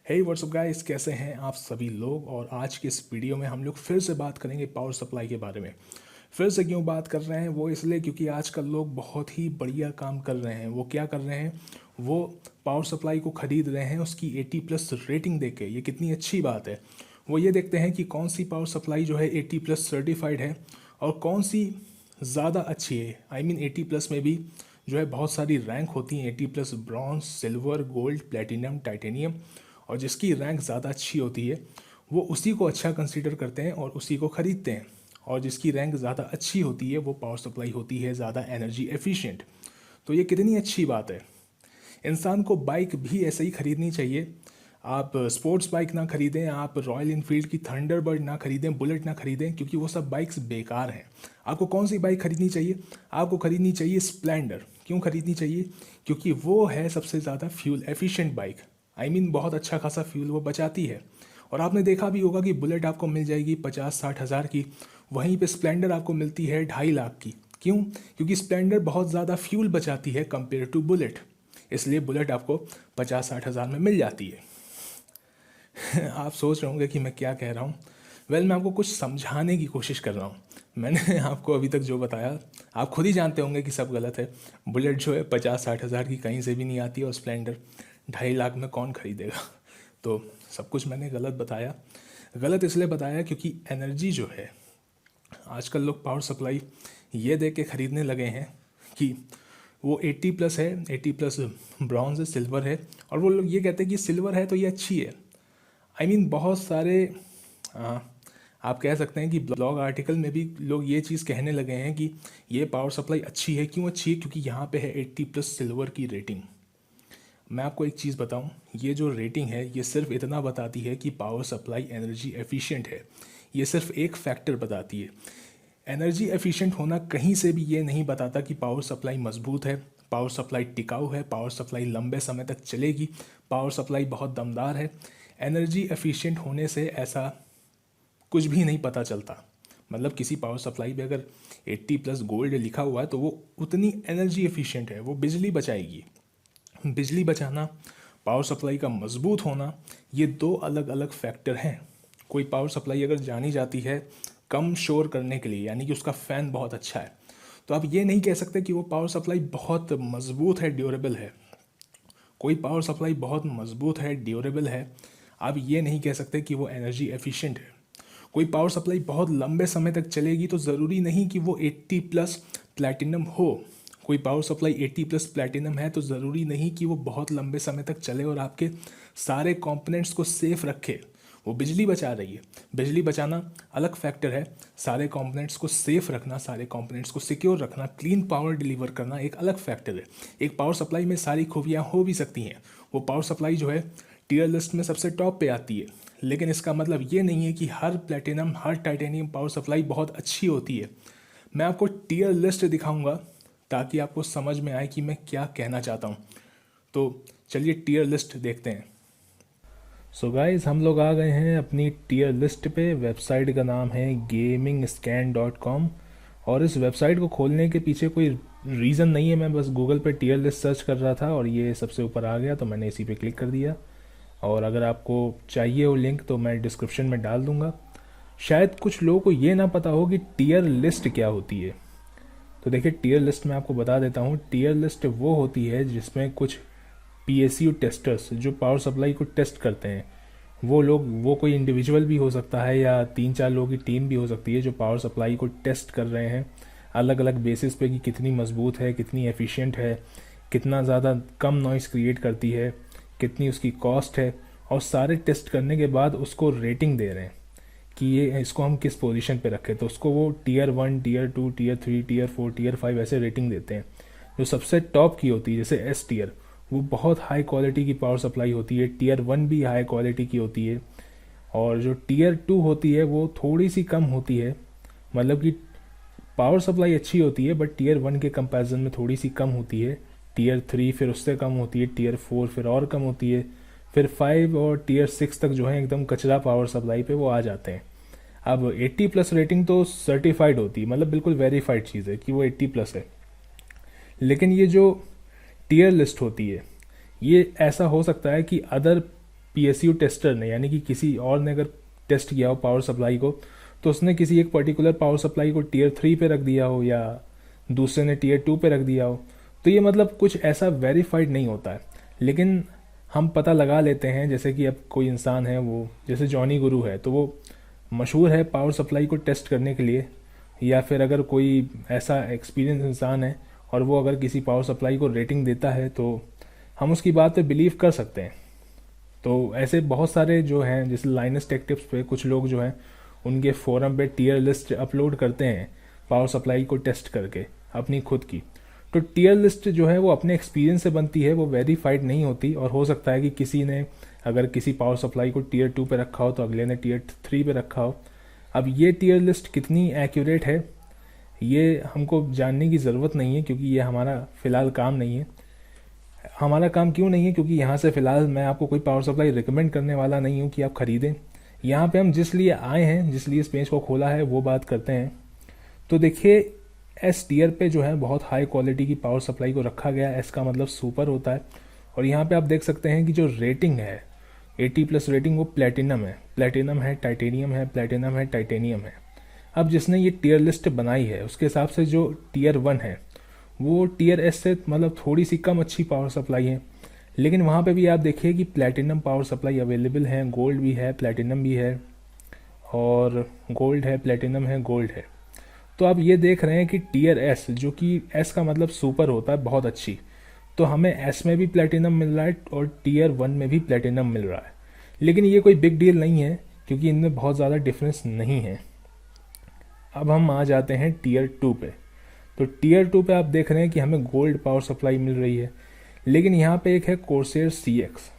हे WhatsApp guys, कैसे हैं आप सभी लोग। और आज के इस वीडियो में हम लोग फिर से बात करेंगे पावर सप्लाई के बारे में। फिर से क्यों बात कर रहे हैं, वो इसलिए क्योंकि आजकल लोग बहुत ही बढ़िया काम कर रहे हैं। वो क्या कर रहे हैं, वो पावर सप्लाई को ख़रीद रहे हैं उसकी 80+ रेटिंग देख के। ये कितनी अच्छी बात है। वो ये देखते हैं कि कौन सी पावर सप्लाई जो है 80+ सर्टिफाइड है और कौन सी ज़्यादा अच्छी है। आई मीन 80+ में भी जो है बहुत सारी रैंक होती हैं, 80+ bronze, silver, gold, platinum, titanium. और जिसकी रैंक ज़्यादा अच्छी होती है वो उसी को अच्छा कंसीडर करते हैं और उसी को ख़रीदते हैं। और जिसकी रैंक ज़्यादा अच्छी होती है वो पावर सप्लाई होती है ज़्यादा एनर्जी एफिशिएंट। तो ये कितनी अच्छी बात है। इंसान को बाइक भी ऐसे ही ख़रीदनी चाहिए। आप स्पोर्ट्स बाइक ना खरीदें, आप रॉयल इनफील्ड की थंडरबर्ड ना खरीदें, बुलेट ना खरीदें, क्योंकि वो सब बाइक्स बेकार हैं। आपको कौन सी बाइक खरीदनी चाहिए? आपको खरीदनी चाहिए स्प्लेंडर। क्यों खरीदनी चाहिए? क्योंकि वो है सबसे ज़्यादा fuel efficient bike. I mean बहुत अच्छा खासा फ्यूल वो बचाती है। और आपने देखा भी होगा कि बुलेट आपको मिल जाएगी 50-60 हज़ार की, वहीं पे स्प्लेंडर आपको मिलती है 2.5 लाख की। क्यों? क्योंकि स्प्लेंडर बहुत ज़्यादा फ्यूल बचाती है कंपेयर टू बुलेट, इसलिए बुलेट आपको 50-60 हज़ार में मिल जाती है। आप सोच रहे होंगे कि मैं क्या कह रहा हूँ। मैं आपको कुछ समझाने की कोशिश कर रहा हूँ। मैंने आपको अभी तक जो बताया आप खुद ही जानते होंगे कि सब गलत है। बुलेट जो है 50-60 हज़ार की कहीं से भी नहीं आती है और स्प्लेंडर 2.5 लाख में कौन खरीदेगा। तो सब कुछ मैंने गलत बताया। गलत इसलिए बताया क्योंकि एनर्जी जो है आजकल लोग पावर सप्लाई ये देख के ख़रीदने लगे हैं कि वो 80+ है, 80+ ब्रॉन्ज है, सिल्वर है। और वो लोग ये कहते हैं कि सिल्वर है तो ये अच्छी है। आई मीन बहुत सारे आ, आप कह सकते हैं कि ब्लॉग आर्टिकल में भी लोग ये चीज़ कहने लगे हैं कि ये पावर सप्लाई अच्छी है। क्यों अच्छी है? क्योंकि यहाँ पे है 80+ सिल्वर की रेटिंग। मैं आपको एक चीज़ बताऊं, ये जो रेटिंग है ये सिर्फ इतना बताती है कि पावर सप्लाई एनर्जी एफिशिएंट है। ये सिर्फ एक फैक्टर बताती है। एनर्जी एफिशिएंट होना कहीं से भी ये नहीं बताता कि पावर सप्लाई मजबूत है, पावर सप्लाई टिकाऊ है, पावर सप्लाई लंबे समय तक चलेगी, पावर सप्लाई बहुत दमदार है। एनर्जी एफिशिएंट होने से ऐसा कुछ भी नहीं पता चलता। मतलब किसी पावर सप्लाई पे अगर 80+ गोल्ड लिखा हुआ है तो वो उतनी एनर्जी एफिशिएंट है, वो बिजली बचाएगी। बिजली बचाना, पावर सप्लाई का मजबूत होना, ये दो अलग अलग फैक्टर हैं। कोई पावर सप्लाई अगर जानी जाती है कम शोर करने के लिए, यानी कि उसका फ़ैन बहुत अच्छा है, तो आप ये नहीं कह सकते कि वो पावर सप्लाई बहुत मजबूत है, ड्यूरेबल है। कोई पावर सप्लाई बहुत मजबूत है, ड्यूरेबल है, आप ये नहीं कह सकते कि वो एनर्जी एफिशिएंट है। कोई पावर सप्लाई बहुत लंबे समय तक चलेगी तो ज़रूरी नहीं कि वो 80+ प्लैटिनम हो। कोई पावर सप्लाई 80+ प्लैटिनम है तो ज़रूरी नहीं कि वो बहुत लंबे समय तक चले और आपके सारे कंपोनेंट्स को सेफ रखे। वो बिजली बचा रही है। बिजली बचाना अलग फैक्टर है, सारे कंपोनेंट्स को सेफ रखना, सारे कंपोनेंट्स को सिक्योर रखना, क्लीन पावर डिलीवर करना एक अलग फैक्टर है। एक पावर सप्लाई में सारी खूबियाँ हो भी सकती हैं। वो पावर सप्लाई जो है टीयर लिस्ट में सबसे टॉप पे आती है, लेकिन इसका मतलब ये नहीं है कि हर प्लेटिनम, हर टाइटेनियम पावर सप्लाई बहुत अच्छी होती है। मैं आपको टीयर लिस्ट दिखाऊंगा ताकि आपको समझ में आए कि मैं क्या कहना चाहता हूँ। तो चलिए टीयर लिस्ट देखते हैं। सो गाइस, हम लोग आ गए हैं अपनी टीयर लिस्ट पे। वेबसाइट का नाम है gamingscan.com। और इस वेबसाइट को खोलने के पीछे कोई रीज़न नहीं है, मैं बस गूगल पे टीयर लिस्ट सर्च कर रहा था और ये सबसे ऊपर आ गया तो मैंने इसी पे क्लिक कर दिया। और अगर आपको चाहिए वो लिंक तो मैं डिस्क्रिप्शन में डाल दूंगा। शायद कुछ लोगों को ये ना पता हो कि टीयर लिस्ट क्या होती है। तो देखिए, टीयर लिस्ट मैं आपको बता देता हूँ। टीयर लिस्ट वो होती है जिसमें कुछ पीएसयू टेस्टर्स जो पावर सप्लाई को टेस्ट करते हैं, वो लोग, वो कोई इंडिविजुअल भी हो सकता है या 3-4 लोगों की टीम भी हो सकती है जो पावर सप्लाई को टेस्ट कर रहे हैं अलग अलग बेसिस पे कि कितनी मजबूत है, कितनी एफिशिएंट है, कितना ज़्यादा कम नॉइस क्रिएट करती है, कितनी उसकी कॉस्ट है। और सारे टेस्ट करने के बाद उसको रेटिंग दे रहे हैं कि ये इसको हम किस पोजीशन पे रखें। तो उसको वो tier 1, tier 2, tier 3, tier 4, tier 5 ऐसे रेटिंग देते हैं। जो सबसे टॉप की होती है जैसे एस टीयर, वो बहुत हाई क्वालिटी की पावर सप्लाई होती है। टीयर 1 भी हाई क्वालिटी की होती है। और जो टीयर 2 होती है वो थोड़ी सी कम होती है, मतलब कि पावर सप्लाई अच्छी होती है बट टीयर 1 के कंपैरिजन में थोड़ी सी कम होती है। टीयर 3 फिर उससे कम होती है, टीयर 4 फिर और कम होती है, फिर 5 और टीयर 6 तक जो है एकदम कचरा पावर सप्लाई पे वो आ जाते हैं। अब 80+ रेटिंग तो सर्टिफाइड होती है, मतलब बिल्कुल वेरीफाइड चीज़ है कि वो 80+ है। लेकिन ये जो टीयर लिस्ट होती है ये ऐसा हो सकता है कि अदर पीएसयू टेस्टर ने यानी कि किसी और ने अगर टेस्ट किया हो पावर सप्लाई को, तो उसने किसी एक पर्टिकुलर पावर सप्लाई को टियर 3 पे रख दिया हो या दूसरे ने टियर 2 पे रख दिया हो, तो ये मतलब कुछ ऐसा वेरीफाइड नहीं होता है। लेकिन हम पता लगा लेते हैं, जैसे कि अब कोई इंसान है, वो जैसे जॉनी गुरु है, तो वो मशहूर है पावर सप्लाई को टेस्ट करने के लिए। या फिर अगर कोई ऐसा एक्सपीरियंस इंसान है और वो अगर किसी पावर सप्लाई को रेटिंग देता है, तो हम उसकी बात पे बिलीव कर सकते हैं। तो ऐसे बहुत सारे जो हैं, जैसे लाइनस टेक टिप्स पे कुछ लोग जो हैं उनके फोरम पे टियर लिस्ट अपलोड करते हैं पावर सप्लाई को टेस्ट करके अपनी खुद की। तो टियर लिस्ट जो है वो अपने एक्सपीरियंस से बनती है, वो वेरीफाइड नहीं होती। और हो सकता है कि किसी ने अगर किसी पावर सप्लाई को टियर 2 पे रखा हो तो अगले ने टियर 3 पे रखा हो। अब ये टियर लिस्ट कितनी एक्यूरेट है ये हमको जानने की ज़रूरत नहीं है, क्योंकि ये हमारा फ़िलहाल काम नहीं है। हमारा काम क्यों नहीं है? क्योंकि यहाँ से फ़िलहाल मैं आपको कोई पावर सप्लाई रिकमेंड करने वाला नहीं हूँ कि आप ख़रीदें। यहाँ पे हम जिस लिए आए हैं, जिस लिए इस पेज को खोला है, वो बात करते हैं। तो देखिए, एस टियर पे जो है बहुत हाई क्वालिटी की पावर सप्लाई को रखा गया है। एस का मतलब सुपर होता है। और यहाँ पे आप देख सकते हैं कि जो रेटिंग है 80+ रेटिंग, वो प्लेटिनम है। प्लेटिनम है, टाइटेनियम है, प्लेटिनम है, टाइटेनियम है। अब जिसने ये टियर लिस्ट बनाई है उसके हिसाब से जो टियर 1 है वो टियर एस से मतलब थोड़ी सी कम अच्छी पावर सप्लाई है। लेकिन वहाँ पे भी आप देखिए कि प्लेटिनम पावर सप्लाई अवेलेबल है, गोल्ड भी है, प्लेटिनम भी है, और गोल्ड है, प्लेटिनम है, गोल्ड है। तो आप ये देख रहे हैं कि टियर एस, जो कि एस का मतलब सुपर होता है, बहुत अच्छी, तो हमें एस में भी प्लेटिनम मिल रहा है और टियर 1 में भी प्लेटिनम मिल रहा है। लेकिन ये कोई बिग डील नहीं है, क्योंकि इनमें बहुत ज़्यादा डिफरेंस नहीं है। अब हम आ जाते हैं टियर 2 पे। तो टियर 2 पे आप देख रहे हैं कि हमें गोल्ड पावर सप्लाई मिल रही है। लेकिन यहाँ पे एक है कोर्सेर CX।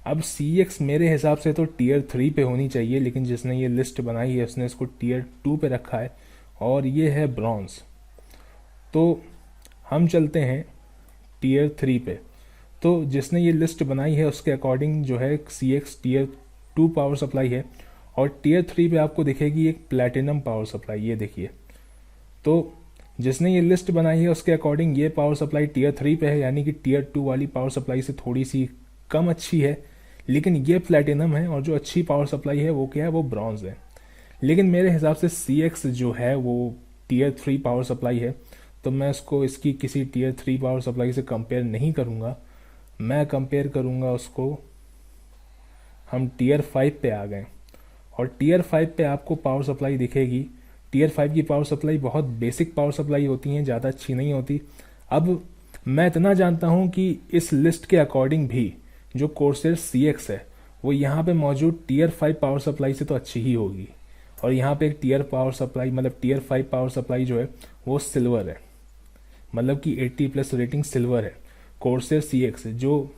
अब CX मेरे हिसाब से तो टियर 3 पे होनी चाहिए, लेकिन जिसने ये लिस्ट बनाई है उसने इसको टियर 2 पे रखा है, और ये है ब्रॉन्ज। तो हम चलते हैं टियर 3 पे। तो जिसने ये लिस्ट बनाई है उसके अकॉर्डिंग जो है CX टियर 2 पावर सप्लाई है, और टियर 3 पे आपको दिखेगी एक प्लैटिनम पावर सप्लाई, ये देखिए। तो जिसने ये लिस्ट बनाई है उसके अकॉर्डिंग ये पावर सप्लाई टियर 3 पे है, यानी कि टियर 2 वाली पावर सप्लाई से थोड़ी सी कम अच्छी है। लेकिन ये प्लैटिनम है, और जो अच्छी पावर सप्लाई है वो क्या है? वो ब्रॉन्ज है। लेकिन मेरे हिसाब से CX जो है वो टियर 3 पावर सप्लाई है, तो मैं उसको इसकी किसी टियर 3 पावर सप्लाई से कंपेयर नहीं करूँगा। मैं कंपेयर करूँगा उसको, हम टियर 5 पे आ गए, और टियर 5 पे आपको पावर सप्लाई दिखेगी। टियर 5 की पावर सप्लाई बहुत बेसिक पावर सप्लाई होती हैं, ज़्यादा अच्छी नहीं होती। अब मैं इतना जानता हूँ कि इस लिस्ट के अकॉर्डिंग भी जो कोर्सेर CX है वो यहाँ पे मौजूद टियर 5 पावर सप्लाई से तो अच्छी ही होगी। और यहाँ पे एक टियर पावर सप्लाई, मतलब टियर 5 पावर सप्लाई जो है वो सिल्वर है, मतलब कि 80+ रेटिंग सिल्वर है। कोर्सेर CX जो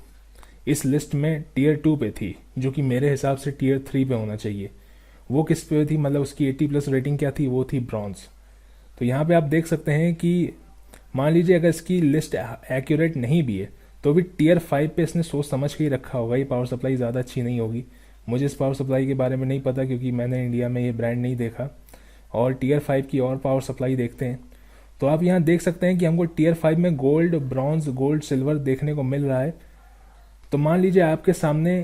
इस लिस्ट में टियर 2 पे थी, जो कि मेरे हिसाब से टियर 3 पे होना चाहिए, वो किस पे थी? मतलब उसकी 80+ रेटिंग क्या थी? वो थी ब्रॉन्ज। तो यहाँ पे आप देख सकते हैं कि मान लीजिए अगर इसकी लिस्ट एक्यूरेट नहीं भी है तो भी टियर 5 पे इसने सोच समझ के ही रखा होगा। ये पावर सप्लाई ज़्यादा अच्छी नहीं होगी। मुझे इस पावर सप्लाई के बारे में नहीं पता, क्योंकि मैंने इंडिया में ये ब्रांड नहीं देखा। और टियर 5 की और पावर सप्लाई देखते हैं। तो आप यहाँ देख सकते हैं कि हमको टियर 5 में गोल्ड, ब्रॉन्ज, गोल्ड, सिल्वर देखने को मिल रहा है। तो मान लीजिए आपके सामने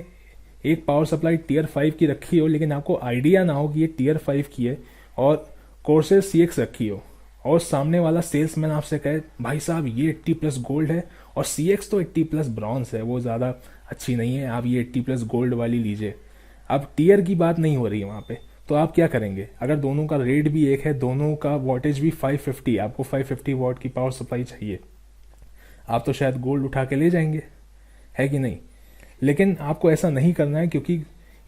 एक पावर सप्लाई टियर 5 की रखी हो, लेकिन आपको आइडिया ना हो कि ये टियर 5 की है, और कोर्सेर CX रखी हो, और सामने वाला सेल्समैन आपसे कहे भाई साहब ये 80+ गोल्ड है और CX तो 80+ ब्रॉन्ज है, वो ज़्यादा अच्छी नहीं है, आप ये 80+ गोल्ड वाली लीजिए। अब टियर की बात नहीं हो रही है वहाँ पे, तो आप क्या करेंगे? अगर दोनों का रेट भी एक है, दोनों का वॉटेज भी 550, आपको 550 वॉट की पावर सप्लाई चाहिए, आप तो शायद गोल्ड उठा के ले जाएंगे, है कि नहीं? लेकिन आपको ऐसा नहीं करना है, क्योंकि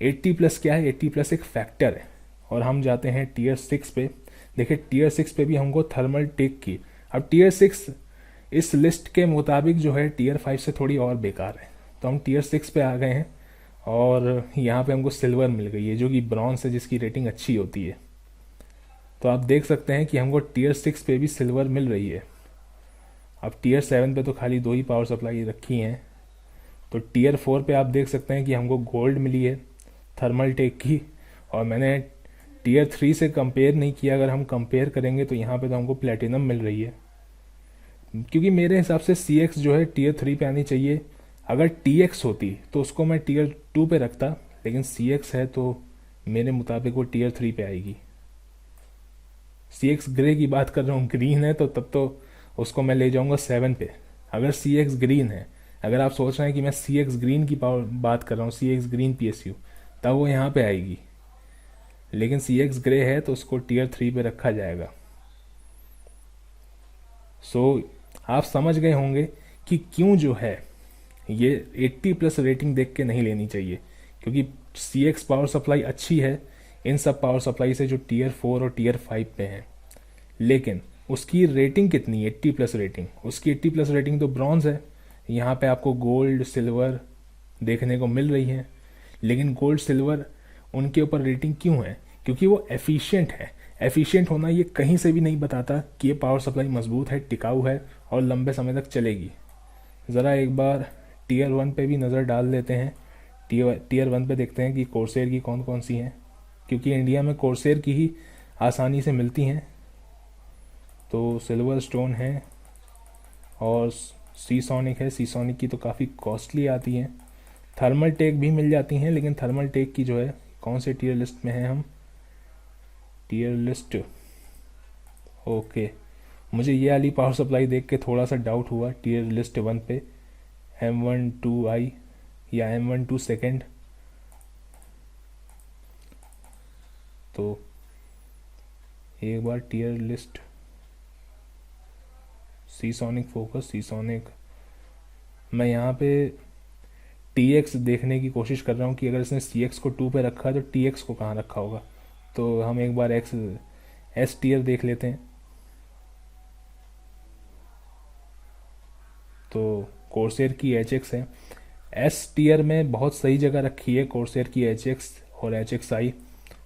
80+ क्या है? 80+ एक फैक्टर है। और हम जाते हैं टियर 6 पे। देखिए टियर 6 पे भी हमको थर्मल टेक की। अब टियर 6 इस लिस्ट के मुताबिक जो है टियर 5 से थोड़ी और बेकार है। तो हम टियर 6 पे आ गए हैं, और यहाँ पे हमको सिल्वर मिल गई है, जो कि ब्रॉन्ज है, जिसकी रेटिंग अच्छी होती है। तो आप देख सकते हैं कि हमको टियर 6 पे भी सिल्वर मिल रही है। अब टियर 7 पे तो खाली 2 ही पावर सप्लाई रखी हैं। तो टियर 4 पे आप देख सकते हैं कि हमको गोल्ड मिली है थर्मल टेक की, और मैंने टियर 3 से कंपेयर नहीं किया। अगर हम कंपेयर करेंगे तो यहाँ पे तो हमको प्लेटिनम मिल रही है, क्योंकि मेरे हिसाब से CX जो है टियर 3 पे आनी चाहिए। अगर टी एक्स होती तो उसको मैं टीयर 2 पे रखता, लेकिन सी एक्स है तो मेरे मुताबिक वो टीयर 3 पे आएगी। सी एक्स ग्रे की बात कर रहा हूँ, ग्रीन है तो तब तो उसको मैं ले जाऊंगा 7 पे। अगर सी एक्स ग्रीन है, अगर आप सोच रहे हैं कि मैं सी एक्स ग्रीन की पावर बात कर रहा हूँ, सी एक्स ग्रीन पी एस यू, तब वो यहाँ पे आएगी। लेकिन सी एक्स ग्रे है तो उसको टीयर 3 पे रखा जाएगा। सो आप समझ गए होंगे कि क्यों जो है ये 80 प्लस रेटिंग देख के नहीं लेनी चाहिए, क्योंकि सी एक्स पावर सप्लाई अच्छी है इन सब पावर सप्लाई से जो टीयर 4 और टीयर 5 पे हैं। लेकिन उसकी रेटिंग कितनी, 80 प्लस रेटिंग, उसकी 80 प्लस रेटिंग तो ब्रॉन्ज है। यहाँ पे आपको गोल्ड सिल्वर देखने को मिल रही है, लेकिन गोल्ड सिल्वर उनके ऊपर रेटिंग क्यों है? क्योंकि वो एफिशिएंट है। एफिशिएंट होना ये कहीं से भी नहीं बताता कि ये पावर सप्लाई मजबूत है, टिकाऊ है और लंबे समय तक चलेगी। ज़रा एक बार टीयर 1 पे भी नज़र डाल लेते हैं। टीयर 1 पे देखते हैं कि कोर्सेर की कौन कौन सी हैं, क्योंकि इंडिया में कोर्सेर की ही आसानी से मिलती हैं। तो सिल्वर स्टोन है और सी सोनिक है। सी सोनिक की तो काफ़ी कॉस्टली आती हैं। थर्मल टेक भी मिल जाती हैं, लेकिन थर्मल टेक की जो है, कौन से टीयर लिस्ट में है हम, टीयर लिस्ट, ओके, मुझे ये वाली पावर सप्लाई देख के थोड़ा सा डाउट हुआ। टीयर लिस्ट 1 पे M12I या M12 सेकेंड, तो एक बार टीयर लिस्ट सी सोनिक फोकस, सी सोनिक, मैं यहाँ पे टी एक्स देखने की कोशिश कर रहा हूँ कि अगर इसने सी एक्स को 2 पे रखा है तो टी एक्स को कहाँ रखा होगा। तो हम एक बार एक्स एस टीयर देख लेते हैं। तो कोर्सेर की एच एक्स है, एस टीयर में बहुत सही जगह रखी है कोर्सेर की एच एक्स और एच एक्स आई,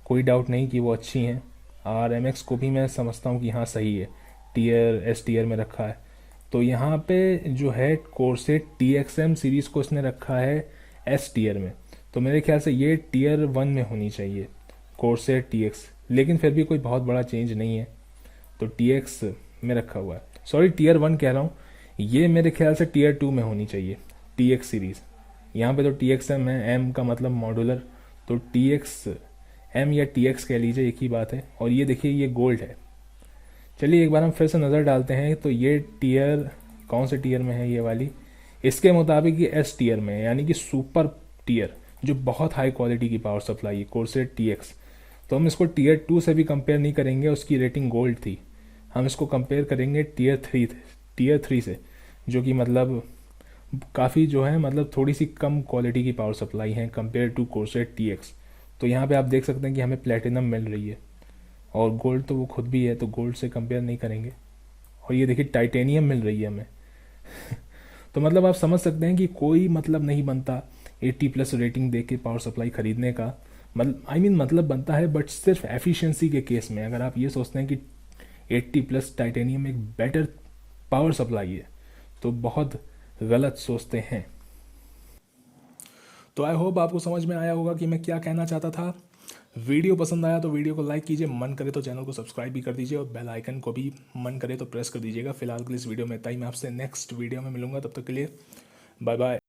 कोई डाउट नहीं कि वो अच्छी हैं। आर एम एक्स को भी मैं समझता हूँ कि हाँ सही है, टीयर एस टीयर में रखा है। तो यहाँ पे जो है Corsair T X M series को इसने रखा है एस टीयर में, तो मेरे ख्याल से ये टीयर 1 में होनी चाहिए कोर्सेट टी एक्स, लेकिन फिर भी कोई बहुत बड़ा चेंज नहीं है, तो टी एक्स में रखा हुआ है। सॉरी, टीयर 1 कह रहा हूँ, ये मेरे ख्याल से टीयर 2 में होनी चाहिए टी एक्स सीरीज़। यहाँ पे तो टी एक्स एम है, एम का मतलब मॉड्यूलर, तो टी एक्स एम या टी एक्स कह लीजिए, एक ही बात है। और ये देखिए ये गोल्ड है। चलिए एक बार हम फिर से नज़र डालते हैं। तो ये टीयर कौन से टीयर में है, ये वाली, इसके मुताबिक ये एस टीयर में है, यानी कि सुपर टीयर, जो बहुत हाई क्वालिटी की पावर सप्लाई है, कोर्सेट टी एक्स। तो हम इसको टीयर 2 से भी कंपेयर नहीं करेंगे, उसकी रेटिंग गोल्ड थी। हम इसको कंपेयर करेंगे टीयर 3 से, जो कि मतलब काफ़ी जो है, मतलब थोड़ी सी कम क्वालिटी की पावर सप्लाई है compare to Corsair T X. तो यहाँ पे आप देख सकते हैं कि हमें प्लेटिनम मिल रही है, और गोल्ड तो वो खुद भी है, तो गोल्ड से कंपेयर नहीं करेंगे। और ये देखिए टाइटेनियम मिल रही है हमें तो मतलब आप समझ सकते हैं कि कोई मतलब नहीं बनता 80 प्लस रेटिंग दे के पावर सप्लाई खरीदने का। मतलब मतलब बनता है, बट सिर्फ एफिशिएंसी के केस में। अगर आप ये सोचते हैं कि 80 प्लस टाइटेनियम एक बेटर पावर सप्लाई है, तो बहुत गलत सोचते हैं। तो आई होप आपको समझ में आया होगा कि मैं क्या कहना चाहता था। वीडियो पसंद आया तो वीडियो को लाइक कीजिए, मन करे तो चैनल को सब्सक्राइब भी कर दीजिए, और बेल आइकन को भी मन करे तो प्रेस कर दीजिएगा। फिलहाल के लिए इस वीडियो में इतना ही। मैं आपसे नेक्स्ट वीडियो में मिलूंगा, तब तक के लिए बाय बाय।